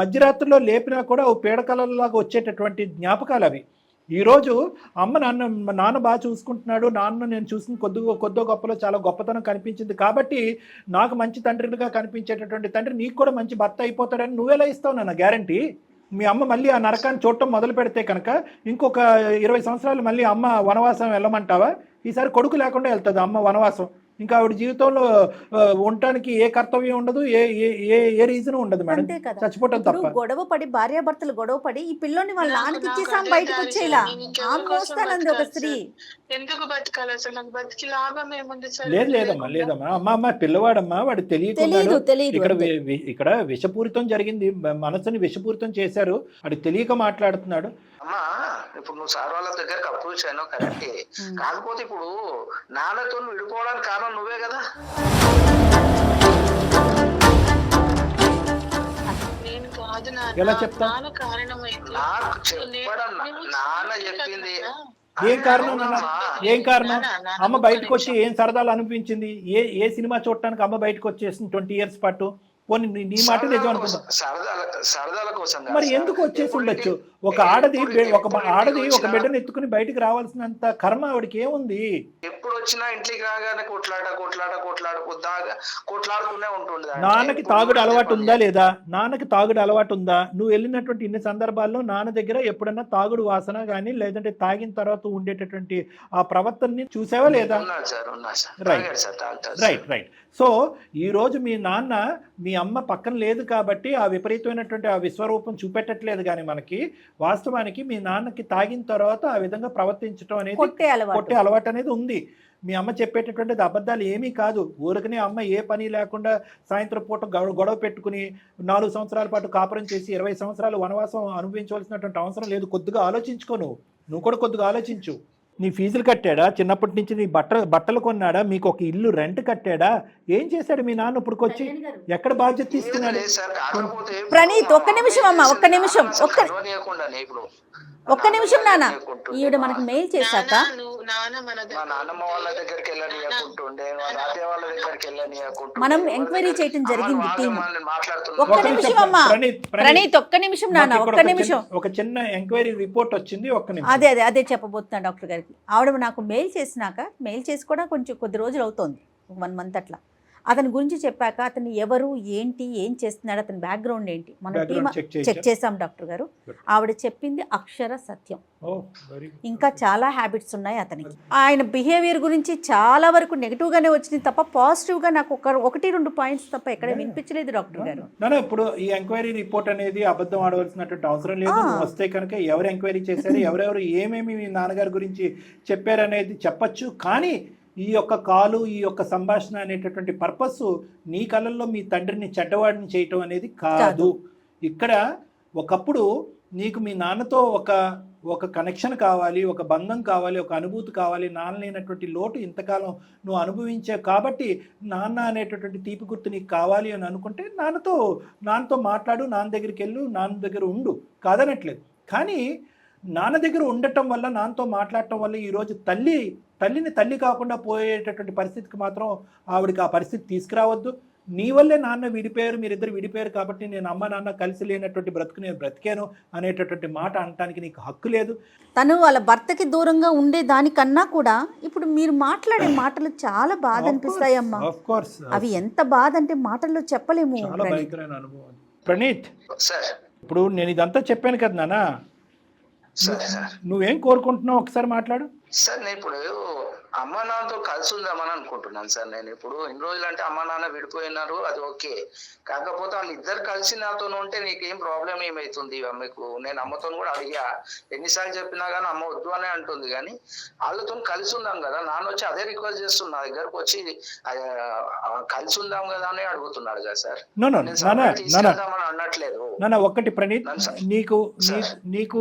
మధ్యరాత్రిలో లేపినా కూడా ఓ పీడకలలాగా వచ్చేటటువంటి జ్ఞాపకాలు అవి. ఈరోజు అమ్మ నాన్న బాగా చూసుకుంటున్నాడు, నాన్న నేను చూసిన కొద్దో గొప్పలో చాలా గొప్పతనం కనిపించింది కాబట్టి నాకు మంచి తండ్రిగా కనిపించేటటువంటి తండ్రి నీకు కూడా మంచి భర్త అయిపోతాడని నువ్వెలా ఇస్తావు నాన్న గ్యారంటీ? మీ అమ్మ మళ్ళీ ఆ నరకాన్ని చూడటం మొదలు పెడితే కనుక ఇంకొక 20 సంవత్సరాలు మళ్ళీ అమ్మ వనవాసం వెళ్ళమంటావా? ఈసారి కొడుకు లేకుండా వెళ్తుంది అమ్మ వనవాసం. ఇంకా ఆవిడ జీవితంలో ఉండటానికి ఏ కర్తవ్యం ఉండదు, ఏ రీజన్ ఉండదు మేడం, చచ్చిపోవటం తప్ప. గొడవ పడి భార్యాభర్తలు గొడవ పడి ఈ పిల్లోని వాళ్ళ నాన్నకి ఇచ్చేసాం, బయటకు వచ్చేలా మోస్తానంది ఒక స్త్రీ. ఎందుకు బతకాలి అసలు? నాకు బతికి లాభం ఏముంది సార్? లేదమ్మా అమ్మ పిల్లవాడమ్మా, వాడు తెలియదు. ఇక్కడ విషపూరితం జరిగింది, మనసుని విషపూరితం చేశారు, వాడు తెలియక మాట్లాడుతున్నాడు. అమ్మా ఇప్పుడు నువ్వు సార్ వాళ్ళ దగ్గరకు అప్రోచ్ అయినావు కరెక్టే. కాకపోతే ఇప్పుడు నాన్నతో విడిపోవడానికి కారణం నువ్వే కదా. నేను కాదు, ఎలా చెప్తా? నాన్న కారణం అయితే నాకు చెప్పడం నాన్న చెప్పింది. ఏం కారణం ఏం కారణం? అమ్మ బయటకు వచ్చి ఏం సరదాలు అనిపించింది? ఏ సినిమా చూడటానికి అమ్మ బయటకు వచ్చేసింది 20 ఇయర్స్ పాటు? పోనీ నీ మాట నిజం అనుకుంటా, సరదాల కోసం మరి ఎందుకు వచ్చేసి ఉండొచ్చు? ఒక ఆడది ఒక బిడ్డను ఎత్తుకుని బయటికి రావాల్సినంత కర్మ ఆవిడకి ఏముంది? ఎప్పుడు వచ్చినా ఇంటికి రాగానే కొట్లాడుతూనే ఉంటుంది. నాన్నకి తాగుడు అలవాటు ఉందా లేదా? నాన్నకి తాగుడు అలవాటు ఉందా? నువ్వు వెళ్ళినటువంటి ఇన్ని సందర్భాల్లో నాన్న దగ్గర ఎప్పుడన్నా తాగుడు వాసన కానీ లేదంటే తాగిన తర్వాత ఉండేటటువంటి ఆ ప్రవర్తనని చూసావా లేదా? రైట్. సో ఈ రోజు మీ నాన్న మీ అమ్మ పక్కన లేదు కాబట్టి ఆ విపరీతమైనటువంటి ఆ విశ్వరూపం చూపెట్టట్లేదు. కానీ మనకి వాస్తవానికి మీ నాన్నకి తాగిన తర్వాత ఆ విధంగా ప్రవర్తించడం అనేది, కొట్టే అలవాటు అనేది ఉంది. మీ అమ్మ చెప్పేటటువంటిది అబద్ధాలు ఏమీ కాదు. ఊరికనే అమ్మ ఏ పని లేకుండా సాయంత్రం పూట గొడవ పెట్టుకుని 4 సంవత్సరాల పాటు కాపురం చేసి 20 సంవత్సరాలు వనవాసం అనుభవించవలసినటువంటి అవసరం లేదు. కొద్దిగా ఆలోచించుకో, నువ్వు కూడా కొద్దిగా ఆలోచించు. నీ ఫీజులు కట్టాడా? చిన్నప్పటి నుంచి నీ బట్టలు కొన్నాడా? మీకు ఒక ఇల్లు రెంట్ కట్టాడా? ఏం చేశాడు మీ నాన్న ఇప్పుడుకొచ్చి? ఎక్కడ బాధ్యత తీసుకున్నాడు? ప్రణీత్ ఒక్క నిమిషం అమ్మా, ఒక్క నిమిషం నాన్న. ఈవిడ మనకు మెయిల్ చేశాక మనం ఎంక్వైరీ చేయటం జరిగింది టీం. ఒక్క నిమిషం అమ్మా ప్రణీత్, ఒక్క నిమిషం నాన్న, ఒక్క నిమిషం. ఒక చిన్న ఎంక్వైరీ రిపోర్ట్ వచ్చింది, ఒక్క నిమిషం. అదే చెప్పబోతున్నాను డాక్టర్ గారికి. ఆవిడ నాకు మెయిల్ చేసినాక, మెయిల్ చేసి కూడా కొద్ది రోజులు అవుతోంది, 1 మంత్ అట్లా. అతని గురించి చెప్పాక అతను ఎవరు, ఏంటి, ఏం చేస్తున్నాడు, అతని బ్యాక్గ్రౌండ్ ఏంటి, మన టీమ్ Background check చెక్ చేసాం డాక్టర్ గారు. ఆవిడ చెప్పింది అక్షర సత్యం. ఇంకా చాలా హ్యాబిట్స్ ఉన్నాయి అతనికి. ఆయన బిహేవియర్ గురించి చాలా వరకు నెగిటివ్గానే వచ్చింది తప్ప పాజిటివ్గా నాకు ఒకటి రెండు పాయింట్స్ తప్ప ఎక్కడ వినిపించలేదు డాక్టర్ గారు. ఇప్పుడు ఈ ఎంక్వైరీ రిపోర్ట్ అనేది అబద్ధం ఆడవలసినటువంటి అవసరం లేదు. వస్తే కనుక ఎవరు ఎంక్వైరీ చేశారు, ఎవరెవరు ఏమేమి మీ నాన్నగారి గురించి చెప్పారనేది చెప్పచ్చు. కానీ ఈ యొక్క కాలు, ఈ యొక్క సంభాషణ అనేటటువంటి పర్పస్ నీ కళ్ళల్లో మీ తండ్రిని చెడ్డవాడిని చేయటం అనేది కాదు. ఇక్కడ ఒకప్పుడు నీకు మీ నాన్నతో ఒక కనెక్షన్ కావాలి, ఒక బంధం కావాలి, ఒక అనుభూతి కావాలి. నాన్న లేనటువంటి లోటు ఇంతకాలం నువ్వు అనుభవించావు కాబట్టి నాన్న అనేటటువంటి తీపి గుర్తు నీకు కావాలి అని అనుకుంటే నాన్నతో మాట్లాడు, నాన్న దగ్గరికి వెళ్ళు, నాన్న దగ్గర ఉండు, కాదనట్లేదు. కానీ నాన్న దగ్గర ఉండటం వల్ల, నాన్నతో మాట్లాడటం వల్ల ఈరోజు తల్లిని తల్లి కాకుండా పోయేటటువంటి పరిస్థితికి మాత్రం ఆవిడకి ఆ పరిస్థితి తీసుకురావద్దు. నీ వల్లే నాన్న విడిపోయారు, మీరిద్దరు విడిపోయారు కాబట్టి నేను అమ్మ నాన్న కలిసి లేనటువంటి బ్రతుకు నేను బ్రతికాను అనేటటువంటి మాట అనటానికి నీకు హక్కు లేదు. తను వాళ్ళ భర్తకి దూరంగా ఉండే దానికన్నా కూడా ఇప్పుడు మీరు మాట్లాడే మాటలు చాలా బాధ అనిపిస్తాయమ్మా. అవి ఎంత బాధ అంటే మాటల్లో చెప్పలేము. చాలా భయంకరమైన అనుభవం. ప్రణీత్, ఇప్పుడు నేను ఇదంతా చెప్పాను కదా నాన్న, నువ్వేం కోరుకుంటున్నావు ఒకసారి మాట్లాడు. సార్ నేను ఇప్పుడు అమ్మ నాన్నతో కలిసి ఉందామని అనుకుంటున్నాను సార్. నేను ఇప్పుడు ఇన్ని రోజులు అంటే అమ్మ నాన్న విడిపోయినారు, అది ఓకే. కాకపోతే వాళ్ళు ఇద్దరు కలిసి నాతో ఉంటే నీకేం ప్రాబ్లం ఏమవుతుంది మీకు? నేను అమ్మతో కూడా అడిగా, ఎన్నిసార్లు చెప్పినా కానీ అమ్మ వద్దు అనే అంటుంది. కానీ వాళ్ళతో కలిసి ఉందాం కదా, నాన్న వచ్చి అదే రిక్వెస్ట్ చేస్తున్నా, దగ్గరకు వచ్చి కలిసి ఉందాం కదా అని అడుగుతున్నాడు కదా సార్. తీసుకెళ్దామని అనట్లేదు. ఒక్కటి ప్రణీత్, నీకు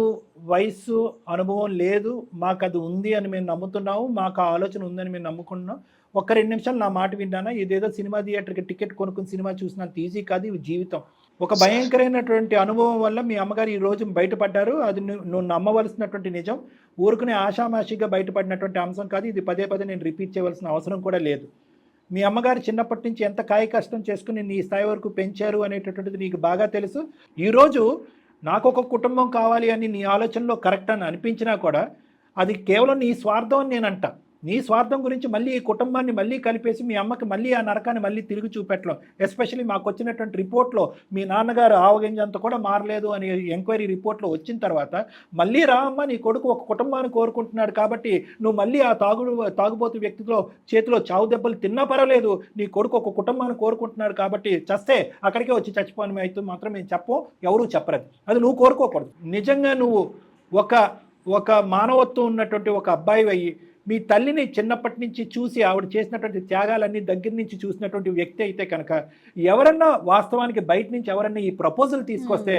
వయసు అనుభవం లేదు, మాకు అది ఉంది అని మేము నమ్ముతున్నాము, మాకు ఆ ఆలోచన ఉందని మేము నమ్ముకుంటున్నాం. ఒక్క 2 నిమిషాలు నా మాట విన్నానా? ఇదేదో సినిమా థియేటర్కి టికెట్ కొనుక్కుని సినిమా చూసినంత ఈజీ కాదు, ఇది జీవితం. ఒక భయంకరమైనటువంటి అనుభవం వల్ల మీ అమ్మగారు ఈ రోజు బయటపడ్డారు. అది నువ్వు నమ్మవలసినటువంటి నిజం. ఊరుకునే ఆషామాషిగా బయటపడినటువంటి అంశం కాదు. ఇది పదే నేను రిపీట్ చేయవలసిన అవసరం కూడా లేదు. మీ అమ్మగారు చిన్నప్పటి నుంచి ఎంత కాయ కష్టం చేసుకుని నీ స్థాయి వరకు పెంచారు అనేటటువంటిది నీకు బాగా తెలుసు. ఈరోజు నాకు ఒక కుటుంబం కావాలి అని నీ ఆలోచనలో కరెక్ట్ అని అనిపించినా కూడా అది కేవలం నీ స్వార్థం అని నేను అంటా. నీ స్వార్థం గురించి మళ్ళీ ఈ కుటుంబాన్ని మళ్ళీ కలిపేసి మీ అమ్మకి మళ్ళీ ఆ నరకాన్ని మళ్ళీ తిరిగి చూపెట్టడం. ఎస్పెషల్లీ మాకు వచ్చినటువంటి రిపోర్ట్లో మీ నాన్నగారు ఆవగింజంత కూడా మారలేదు అని ఎంక్వైరీ రిపోర్ట్లో వచ్చిన తర్వాత మళ్ళీ రా అమ్మ, నీ కొడుకు ఒక కుటుంబాన్ని కోరుకుంటున్నాడు కాబట్టి నువ్వు మళ్ళీ ఆ తాగుబోతు వ్యక్తితో చేతిలో చావు దెబ్బలు తిన్నా పర్వాలేదు, నీ కొడుకు ఒక కుటుంబాన్ని కోరుకుంటున్నాడు కాబట్టి చస్తే అక్కడికే వచ్చి చచ్చిపోని అయితే మాత్రం మేము చెప్పం, ఎవరూ చెప్పరది. అది నువ్వు కోరుకోకూడదు. నిజంగా నువ్వు ఒక మానవత్వం ఉన్నటువంటి ఒక అబ్బాయి అయ్యి మీ తల్లిని చిన్నప్పటి నుంచి చూసి ఆవిడ చేసినటువంటి త్యాగాలన్నీ దగ్గర నుంచి చూసినటువంటి వ్యక్తి అయితే కనుక ఎవరన్నా వాస్తవానికి బయట నుంచి ఎవరన్నా ఈ ప్రపోజల్ తీసుకొస్తే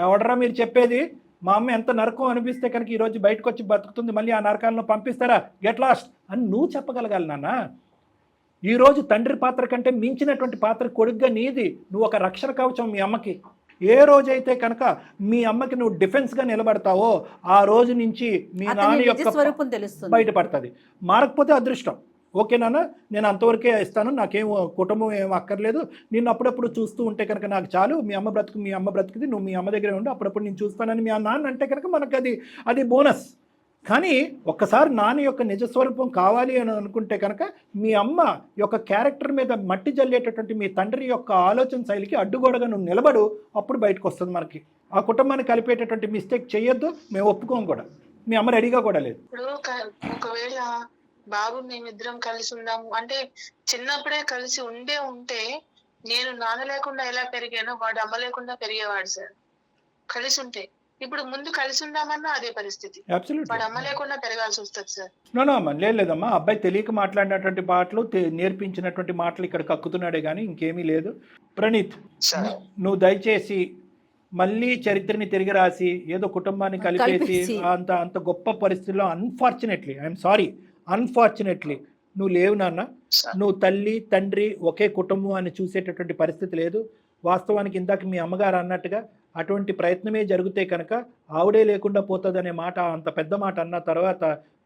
ఎవడరా మీరు చెప్పేది, మా అమ్మ ఎంత నరకం అనిపిస్తే కనుక ఈరోజు బయటకు వచ్చి బతుకుతుంది, మళ్ళీ ఆ నరకాలను పంపిస్తారా, గెట్ లాస్ట్ అని నువ్వు చెప్పగలగాలి నాన్న. ఈరోజు తండ్రి పాత్ర కంటే మించినటువంటి పాత్ర కొడుగ్గా నీది. నువ్వు ఒక రక్షణ కవచం మీ అమ్మకి. ఏ రోజైతే కనుక మీ అమ్మకి నువ్వు డిఫెన్స్గా నిలబడతావో ఆ రోజు నుంచి మీ నాన్న యొక్క స్వరూపం తెలుస్తుంది, బయటపడుతుంది. మారకపోతే అదృష్టం. ఓకేనా? నేను అంతవరకే ఇస్తాను, నాకేం కుటుంబం ఏం అక్కర్లేదు. నేను అప్పుడప్పుడు చూస్తూ ఉంటే కనుక నాకు చాలు, మీ అమ్మ బ్రతుకుది, నువ్వు మీ అమ్మ దగ్గరే ఉండు, అప్పుడప్పుడు నేను చూస్తానని మీ నాన్న అంటే కనుక మనకు అది బోనస్. కానీ ఒక్కసారి నాన్న యొక్క నిజస్వరూపం కావాలి అని అనుకుంటే కనుక మీ అమ్మ యొక్క క్యారెక్టర్ మీద మట్టి జల్లేటటువంటి మీ తండ్రి యొక్క ఆలోచన శైలికి అడ్డుగోడగా నువ్వు నిలబడు, అప్పుడు బయటకు వస్తుంది మనకి. ఆ కుటుంబాన్ని కలిపేటటువంటి మిస్టేక్ చేయొద్దు, మేము ఒప్పుకోం కూడా. మీ అమ్మ రెడీగా కూడా లేదు. ఇప్పుడు ఒకవేళ బాబు మేమిద్దరం కలిసి ఉందాము అంటే చిన్నప్పుడే కలిసి ఉంటే నేను నాన్న లేకుండా ఎలా పెరిగానో వాడు అమ్మ లేకుండా పెరిగేవాడు సార్. కలిసి ఉంటే ఇప్పుడు ముందు కలిసి ఉందామన్నా అదే పరిస్థితి, వాడు అమ్మ లేకుండా పెరగాల్సి వస్తుంది సార్. అమ్మ లేదమ్మా, అబ్బాయి తెలియక మాట్లాడినటువంటి మాటలు, నేర్పించినటువంటి మాటలు ఇక్కడ కక్కుతున్నాడే కానీ ఇంకేమీ లేదు. ప్రణీత్, నువ్వు దయచేసి మళ్ళీ చరిత్రని తిరిగి రాసి ఏదో కుటుంబాన్ని కలిపేసి అంత గొప్ప పరిస్థితుల్లో అన్ఫార్చునేట్లీ నువ్వు లేవు నాన్న. నువ్వు తల్లి తండ్రి ఒకే కుటుంబం అని చూసేటటువంటి పరిస్థితి లేదు. వాస్తవానికి ఇందాక మీ అమ్మగారు అన్నట్టుగా అటువంటి ప్రయత్నమే జరిగితే కనుక ఆవిడే లేకుండా పోతుందనే మాట, అంత పెద్ద మాట అన్న తర్వాత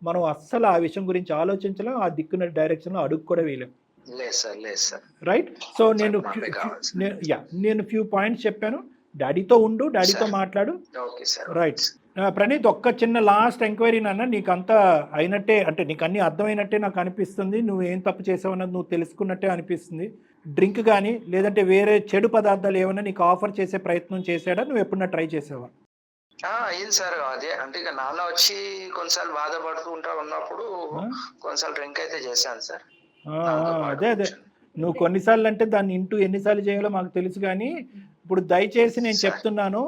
మనం అస్సలు ఆ విషయం గురించి ఆలోచించలేం, ఆ దిక్కున్న డైరెక్షన్లో అడుగు కూడా వేయలేం. రైట్? సో నేను ఫ్యూ పాయింట్స్ చెప్పాను. డాడీతో ఉండు, డాడీతో సరే. మాట్లాడు. Okay sir. రైట్. ప్రణీత్, ఒక్క చిన్న లాస్ట్ ఎంక్వైరీ నాన్న, నీకు అంతా అయినట్టే, అంటే నీకు అన్నీ అర్థమైనట్టే నాకు అనిపిస్తుంది. నువ్వు ఏం తప్పు చేసావు అన్నది నువ్వు తెలుసుకున్నట్టే అనిపిస్తుంది. డ్రింక్ కానీ లేదంటే వేరే చెడు పదార్థాలు ఏమైనా నీకు ఆఫర్ చేసే ప్రయత్నం చేశాడా? నువ్వు ఎప్పుడన్నా ట్రై చేసావా? అయింది సార్. అదే అంటే ఇక నాన్న వచ్చి కొన్నిసార్లు బాధపడుతూ ఉన్నప్పుడు కొన్నిసార్లు డ్రింక్ అయితే చేశాను సార్. అదే నువ్వు కొన్నిసార్లు అంటే దాన్ని ఇంటూ ఎన్నిసార్లు చేయాలో మాకు తెలుసు, కానీ ఇప్పుడు దయచేసి నేను చెప్తున్నాను,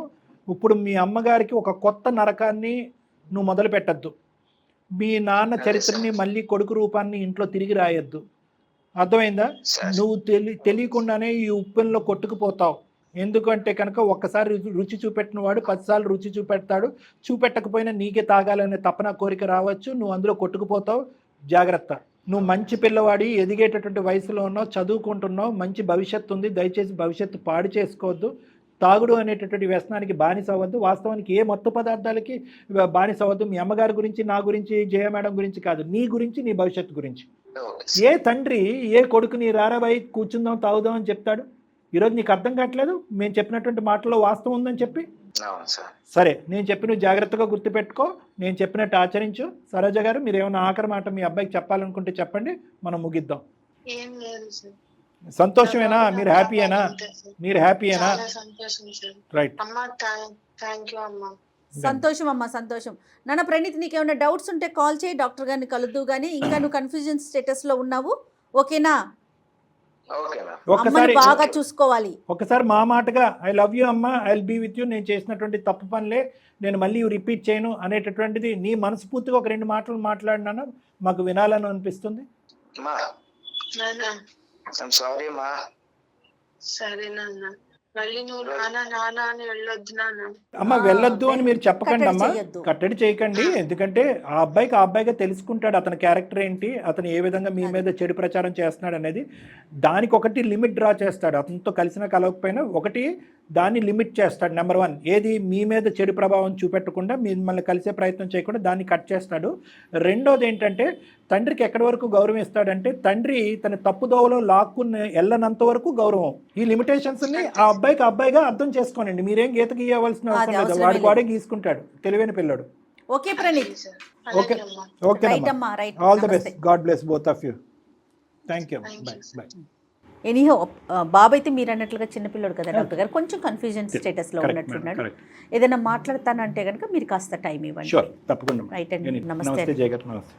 ఇప్పుడు మీ అమ్మగారికి ఒక కొత్త నరకాన్ని నువ్వు మొదలు పెట్టద్దు. మీ నాన్న చరిత్రని మళ్ళీ కొడుకు రూపాన్ని ఇంట్లో తిరిగి రాయొద్దు. అర్థమైందా? నువ్వు తెలియకుండానే ఈ ఉప్పెన్లో కొట్టుకుపోతావు. ఎందుకంటే కనుక ఒక్కసారి రుచి చూపెట్టిన వాడు 10 సార్లు రుచి చూపెడతాడు. చూపెట్టకపోయినా నీకే తాగాలనే తపన కోరిక రావచ్చు, నువ్వు అందులో కొట్టుకుపోతావు. జాగ్రత్త. నువ్వు మంచి పిల్లవాడి, ఎదిగేటటువంటి వయసులో ఉన్నావు, చదువుకుంటున్నావు, మంచి భవిష్యత్తు ఉంది. దయచేసి భవిష్యత్తు పాడు చేసుకోవద్దు. తాగుడు అనేటటువంటి వ్యసనానికి బానిస అవ్వద్దు. వాస్తవానికి ఏ మత్తు పదార్థాలకి బానిస అవ్వద్దు. మీ అమ్మగారి గురించి, నా గురించి, జయ మేడం గురించి కాదు, నీ గురించి, నీ భవిష్యత్తు గురించి. ఏ తండ్రి ఏ కొడుకుని రారాబాయి కూర్చుందాం తాగుదాం అని చెప్తాడు? ఈరోజు నీకు అర్థం కావట్లేదు మేము చెప్పినటువంటి మాటల్లో వాస్తవం ఉందని చెప్పి? సరే, నేను చెప్పి నువ్వు జాగ్రత్తగా గుర్తుపెట్టుకో, నేను చెప్పినట్టు ఆచరించు. సరోజ గారు, మీరు ఏమైనా ఆఖరి మాట మీ అబ్బాయికి చెప్పాలనుకుంటే చెప్పండి, మనం ముగిద్దాం. ఏం లేదు సార్. సంతోషమేనా? మీరు హ్యాపీయేనా? మీరు హ్యాపీయేనా? రైట్. థ్యాంక్ యూ అమ్మా. సంతోషం అమ్మా, సంతోషం. నాన్న ప్రణీత్, నీకు ఏమైనా డౌట్స్ ఉంటే కాల్ చేయి, డాక్టర్ గారిని కలుద్దు. కానీ ఇంకా నువ్వు కన్ఫ్యూజన్ స్టేటస్లో ఉన్నావు, ఓకేనా? ఒక్కసారి బాగా చూసుకోవాలి. ఒకసారి మా మాటగా ఐ లవ్ యూ అమ్మా, I will be with you, నేను చేసినటువంటి తప్పు పనులే, నేను మళ్ళీ రిపీట్ చేయను అనేటటువంటిది నీ మనస్ఫూర్తిగా ఒక 2 మాటలు మాట్లాడినాను, మాకు వినాలని అనిపిస్తుంది. సారీ మా. సరే నాన్న, మళ్ళీ నువ్వు నాన్న అని వెళ్ళొద్దు నాన్న. అమ్మ వెళ్ళొద్దు అని మీరు చెప్పకండి అమ్మా, కట్టడి చేయకండి. ఎందుకంటే ఆ అబ్బాయిగా తెలుసుకుంటాడు అతని క్యారెక్టర్ ఏంటి, అతను ఏ విధంగా మీ మీద చెడు ప్రచారం చేస్తున్నాడు అనేది. దానికి ఒకటి లిమిట్ డ్రా చేస్తాడు. అతనితో కలిసినా కలవకపోయినా ఒకటి దాన్ని లిమిట్ చేస్తాడు. నెంబర్ 1, ఏది మీ మీద చెడు ప్రభావం చూపెట్టకుండా, మిమ్మల్ని కలిసే ప్రయత్నం చేయకుండా దాన్ని కట్ చేస్తాడు. రెండోది ఏంటంటే, తండ్రికి ఎక్కడి వరకు గౌరవం ఇస్తాడంటే, తండ్రి తన తప్పుదోవలో లాక్కుని వెళ్ళనంత వరకు గౌరవం. ఈ లిమిటేషన్స్ని ఆ అబ్బాయిగా అర్థం చేసుకోనండి. మీరేం గీత గీయవలసిన అవసరం లేదు, వాడే గీసుకుంటాడు, తెలివైన పిల్లడు. ఓకే ప్రణీత్, ఓకేనమ్మా, all the best, God bless both of you. Thank you, bye. Anyhow బాబు అయితే మీరు అన్నట్లుగా చిన్నపిల్లడు కదా డాక్టర్ గారు, కొంచెం కన్ఫ్యూజన్ స్టేటస్లో ఉన్నట్లున్నాడు. ఏదైనా మాట్లాడతానంటే కనుక మీరు కాస్త టైం ఇవ్వండి. షూర్, తప్పకుండా. రైట్ అండి, నమస్తే. జయ గారు, నమస్తే.